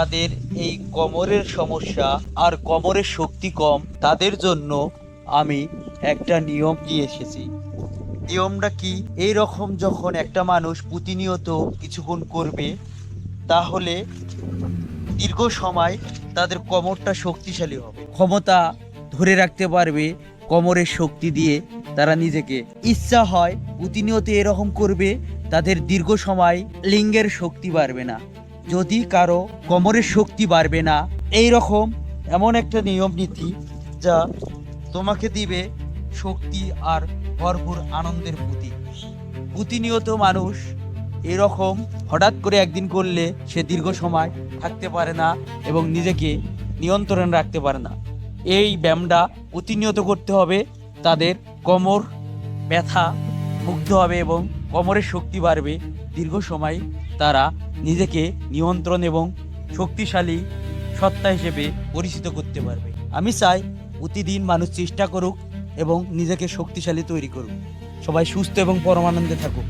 যাদের এই কোমরের সমস্যা আর কোমরের শক্তি কম তাদের জন্য আমি একটা নিয়ম নিয়ে এসেছি। নিয়মটা কি? এই রকম যখন একটা মানুষ প্রতিনিয়ত কিছুক্ষণ করবে তাহলে দীর্ঘ সময় তাদের কোমরটা শক্তিশালী হবে, ক্ষমতা ধরে রাখতে পারবে। কোমরের শক্তি দিয়ে তারা নিজেকে ইচ্ছা হয় প্রতিনিয়ত এরকম করবে, তাদের দীর্ঘ সময় লিঙ্গের শক্তি বাড়বে না। যদি কারো কোমরের শক্তি বাড়বে না, এই রকম এমন একটা নিয়ম নীতি যা তোমাকে দিবে শক্তি আর ভরপুর আনন্দের প্রতীক। প্রতিনিয়ত মানুষ এরকম হঠাৎ করে একদিন করলে সে দীর্ঘ সময় থাকতে পারে না এবং নিজেকে নিয়ন্ত্রণ রাখতে পারে না। এই ব্যায়ামটা প্রতিনিয়ত করতে হবে, তাদের কোমর ব্যথা মুক্ত হবে এবং কোমরের শক্তি বাড়বে। দীর্ঘ সময় তারা নিজেকে নিয়ন্ত্রণ এবং শক্তিশালী সত্তা হিসেবে পরিচিত করতে পারবে। আমি চাই প্রতিদিন মানুষ চেষ্টা করুক এবং নিজেকে শক্তিশালী তৈরি করুক। সবাই সুস্থ এবং পরমানন্দে থাকুক।